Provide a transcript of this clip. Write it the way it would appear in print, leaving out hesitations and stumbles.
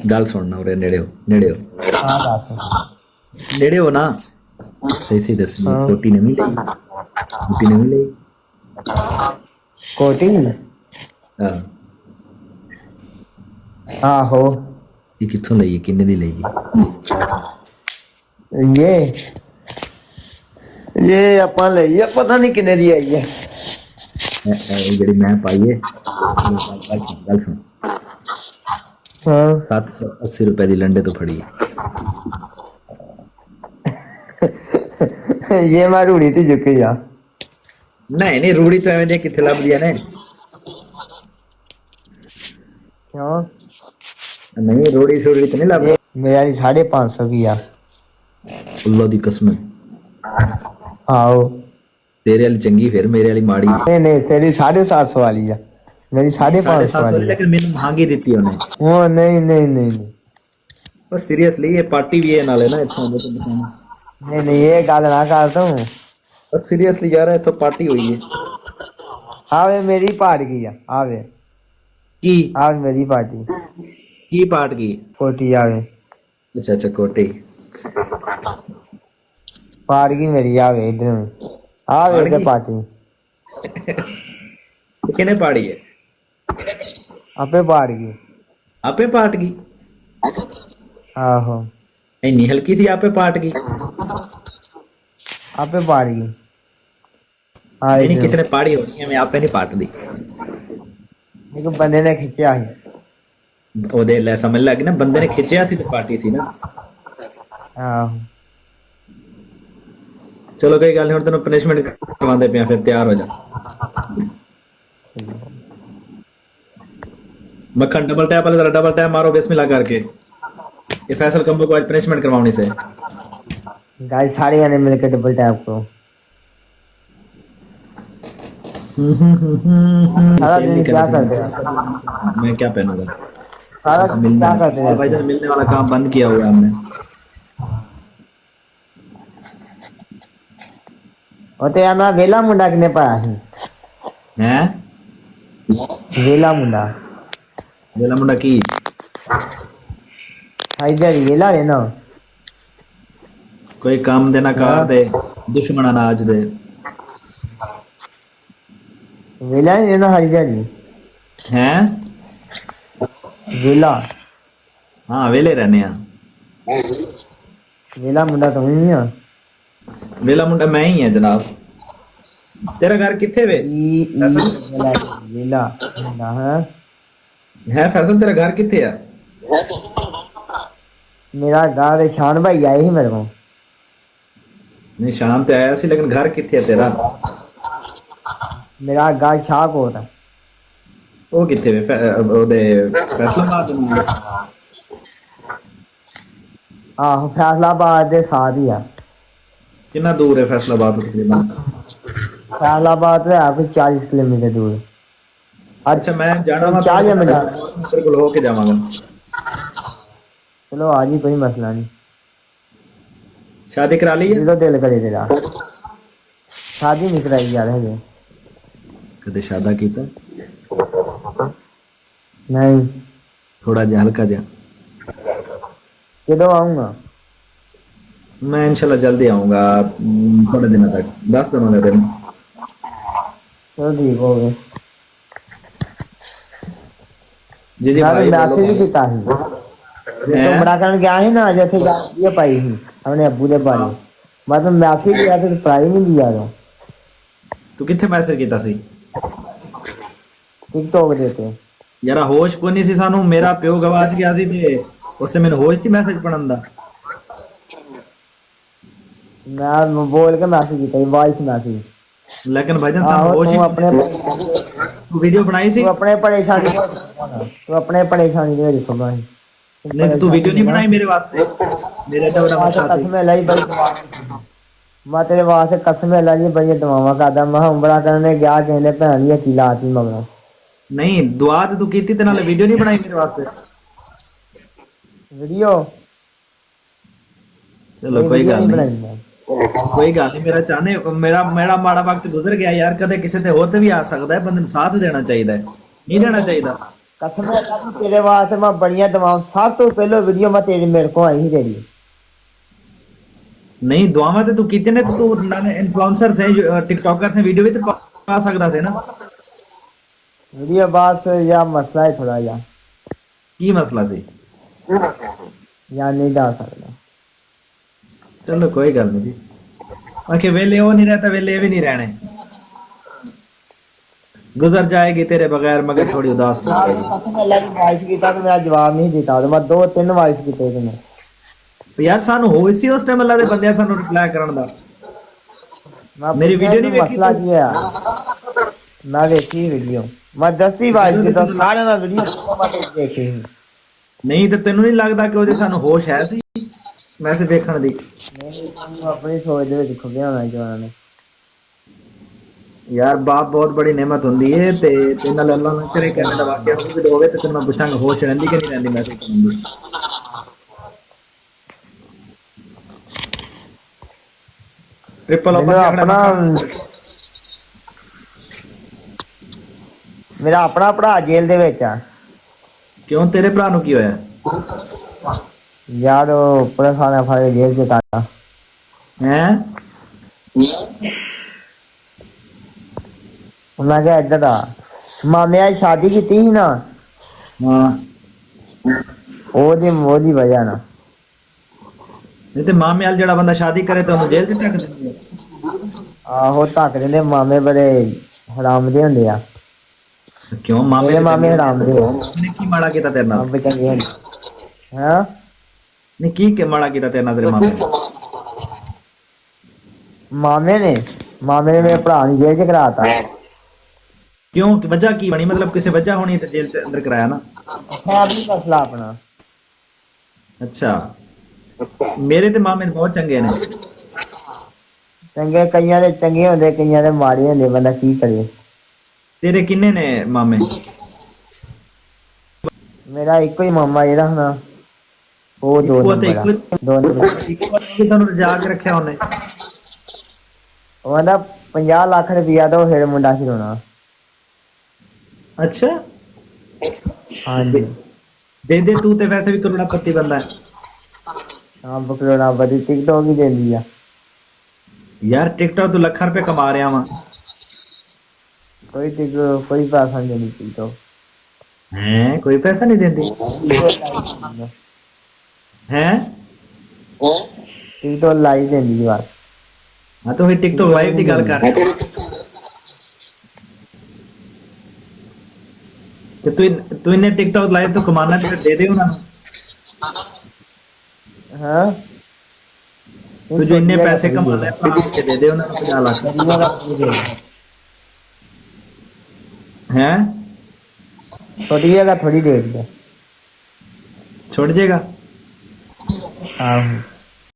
गल सुनना उरे नेड़े हो नेड़े हो हाँ दस। नेड़े हो ना। सही सही दस हाँ कोटी नवी ली कोटी नवी ली। कोटी हाँ आहो ये कित्थों लई है किन्ने दी लई है ये ये अपन ਲਈ ਆ ਪਤਾ ਨਹੀਂ ਕਿੰਨੇ ਦੀ ਆਈ ਹੈ। ਜਿਹੜੀ ਮੈਂ ਪਾਈ ਹੈ गल सुन हाँ 780 रुपए ਦੀ ਲੰਡੇ ਤੋਂ ਫੜੀ ਹੈ। ये मैं रूढ़ी थी चुकी जा नहीं नहीं रूड़ी तो एवं ਦੀਆਂ ਕਿੱਥੇ ਲੱਭਦੀਆਂ ਨੇ। क्यों नहीं रूड़ी शूड़ी तो नहीं ਲੱਭ। मेरा 550 की आ ਅੱਲਾ ਦੀ ਕਸਮ आओ ਤੇਰੇ ਵਾਲੀ ਚੰਗੀ ਫਿਰ ਮੇਰੇ ਵਾਲੀ ਮਾੜੀ। नहीं नहीं तेरी 750 वाली आ मेरी 550 वाली लेकिन मैंने महंगी दी उन्हें। वो नहीं नहीं नहीं नहीं बस सीरियसली ये पार्टी भी है नाले ना इत्थों दे तो बताना। नहीं नहीं ये गल ना कर तू बस सीरियसली यार इत्थों पार्टी हुई है आवे मेरी पार्ट की आ आवे की आवे मेरी पार्टी पार्ट की। कोटी आवे अच्छा अच्छा कोटी पार्ट की मेरी आवे इधर आवे पार्ट इधर की? पार्टी किने पाड़ी है आपे पार्ट की आपे पार्ट की आहो इतनी हल्की सी आपे पार्ट की। आपे पार्ट की नहीं किसी ने पाड़ी होनी है मैं आपे नहीं पाट दी। एक बंदे ने खिंचा है ओदे ले समझ लग ना बंदे ने खिंचया सी तो पार्टी सी ना। आहो चलो कोई गल नहीं हुण तैनूं पनिशमेंट करवांदे पिया फिर तैयार हो जा। मक्खन डबल टैप वाले जरा डबल टैप मारो बिस्मिल्लाह करके। ये फैसल कंबो को आज पनिशमेंट करवानी से। गाइस सारे जने मिलकर डबल टैप करो सारा दिन क्या करते हैं मैं क्या पहनूंगा सारा दिन क्या करते हैं भाईजान मिलने वाला काम बंद किया हुआ है हमने। और ते ना वेला मुंडा किने पाया है हैं वेला मुंडा वेला मुंडा की इधर वेला है ना कोई काम देना कार दे दुश्मन अनाज दे। वेला है ना हरी जारी हैं वेला हाँ वेले रहने हैं। वेला मुंडा तो नहीं है वेला मुंडा मैं ही है जनाब। तेरा घर किथे वे वेला वेला मुंडा है फैसल तेरा घर किथे है। मेरा गाँव शान भाई आए ही मेरे को नहीं शाम ते आया सी लेकिन घर किथे है तेरा। मेरा गाँव शाहकोट है ओ किथे वे ओदे फैसलाबाद में। आहो फैसलाबाद के साथ ही है कितना दूर है फैसलाबाद तो तकरीबन। फैसलाबाद है कोई 40 किलोमीटर दूर अच्छा मैं जाना वा 40 मिनट सर को होके जावांगा। चलो आज ही कोई मसला नहीं शादी करा ली है तो दिल करे तेरा शादी नहीं कराई यार है कदे शादा कीता नहीं थोड़ा जा हल्का जा। कदों आऊंगा मैं इंशाल्लाह जल्दी आऊंगा थोड़े दिनों तक 10 दिनों में दिन। चलो ठीक हो गए जी जी यार भाई मैसेज भी किया ही तो बड़ा करन गया है ना जैसे ये पाई ही हमने अब्बू दे बारे मतलब मैसेज किया तो रिप्लाई नहीं दिया तो तू किथे मैसेज कीता सी टिकटॉक देते यारा होश को नहीं सी सानू मेरा प्यो गवाच गया सी ते उससे मैंने होश सी मैसेज पढ़न दा। मैं बोल के मैसेज किया वॉइस मैसेज लेकिन भाईजान सानू होश ही अपने तू वीडियो बनाई सी तू अपने परेशानी में देखो भाई नहीं तो तू वीडियो नहीं बनाई मेरे वास्ते मेरे तो बड़ा मसला थी। कसम लाई भाई मैं तेरे वास्ते कसम लाई जी बड़ी दुआवां करदा मैं उमरा करने गया कहने भैन जी की लाती मगरा नहीं दुआ तो तू कीती ते नाले वीडियो नहीं बनाई मेरे वास्ते। वीडियो चलो कोई गल नहीं कोई गल नहीं मेरा चाहने मेरा मेरा माड़ा वक्त गुजर गया यार कदे किसी ते होते भी आ सकदा है बंदे साथ देना चाहिए नहीं देना चाहिए। ਕਸਮ ਹੈ ਕਿ ਤੇਰੇ ਵਾਸਤੇ ਮੈਂ ਬੜੀਆਂ ਦਵਾਵਾਂ ਸਭ ਤੋਂ ਪਹਿਲਾਂ ਵੀਡੀਓ ਮੈਂ ਤੇਰੇ ਮੇਰੇ ਕੋਲ ਆਈ ਸੀ ਤੇਰੀ ਨਹੀਂ ਦੁਆਵਾਂ ਤੇ ਤੂੰ ਕੀਤੇ ਨੇ ਤੇ ਤੂੰ ਨਾਲੇ ਇਨਫਲੂਐਂਸਰ ਸੇ ਟਿਕਟੋਕਰ ਸੇ ਵੀਡੀਓ ਵੀ ਤੇ ਪਾ ਸਕਦਾ ਸੀ ਨਾ। ਵੀਡੀਓ ਬਸ ਜਾਂ ਮਸਲਾ ਹੈ ਥੋੜਾ ਜਿਹਾ ਕੀ ਮਸਲਾ ਸੀ? ਜਾਂ ਨਹੀਂ ਦੱਸ ਸਕਦਾ। चलो कोई गल नहीं जी। आखिर वेले वो नहीं रहता, वेले भी नहीं रहने। गुजर जाएगी तेरे बगैर मगर थोड़ी उदास हो जाएगी। कसम अल्लाह की वाइस कीता तो मैं जवाब नहीं देता तो मैं 2-3 वाइस कीते थे मैं तो यार सानू हो इसी उस टाइम अल्लाह दे बंदे सानू रिप्लाई करन दा। मेरी वीडियो नहीं देखी मसला की है मैं देखी वीडियो मैं 10 वाइस कीता सारे ना वीडियो मैं देखी नहीं तो तेनू नहीं लगदा कि ओदे सानू होश है सी वैसे देखण दी? नहीं अपनी सोच दे विच खुबिया होना जवाना ने यार बाप बहुत बड़ी नेमत हुंदी है ते ते नाल अल्लाह ने करे करने दा वाकया भी होवे ते तेनू पुछांगा होश रहंदी कि नहीं रहंदी मैसेज करन दी। ट्रिपल ओपन अपना मेरा अपना भरा जेल दे विच आ। क्यों तेरे भरा नू की होया? यार पुलिस वाले फड़ के जेल च काटा हैं मैं क्या इधर आ मामे आज शादी की थी ना हां ओदी वजह ना नहीं ते मामे वाल जेड़ा बंदा शादी करे तो ओनू जेल च टक दिंदे आहो तक देंदे मामे बड़े हराम दे हुंदे आ। क्यों मामे मेरे मामे हराम दे ने की माड़ा कीता तेरे नाल? अब चंगे हां नहीं की के माड़ा कीता तेरे नाल तेरे मामे ने? मामे ने मेरे भरा नु जेल च कराता। क्यों वजह की बनी? मतलब किसी वजह होनी तो जेल से अंदर कराया ना? है भी मसला अपना। अच्छा मेरे ते मामे बहुत चंगे ने। चंगे कईयां दे चंगे होंदे कईयां दे माड़े होंदे बंदा की करे। तेरे किन्ने ने मामे? मेरा एक ही मामा जेड़ा ना वो दो इको तनु रजा के रखया ओने। ਉਹਦਾ 50 ਲੱਖ ਰੁਪਇਆ ਤੋਂ ਫਿਰ ਮੁੰਡਾ ਛਡਾਉਣਾ। अच्छा ਹਾਂਜੀ दे दे तू ते वैसे भी करोड़पति बंदा है। ਹਾਂ ਬਕਰੋੜਾ ਬੜੀ ਟਿਕਟੋਕ ਹੀ ਦਿੰਦੀ ਆ। यार टिकटॉक तू लाख रुपए कमा रहा वा। ਕੋਈ ਟਿਕਟੋਕ ਕੋਈ ਪੈਸਾ ਨਹੀਂ ਦਿੰਦੀ ਟਿਕਟੋਕ। हैं कोई पैसा नहीं देती हैं? ਟਿਕਟੋਕ ਲਾਈ ਦਿੰਦੀ ਬਸ। हाँ तो फिर टिकटॉक लाइव की गल कर तो तू इन्हें टिकटॉक लाइव तो कमाना तो दे दे उन्हें। हाँ तू जो इन्ने पैसे कमाना है प्लान के दे दे उन्हें 50 लाख। हैं छोटी जगह थोड़ी देर दे छोड़ जाएगा। हाँ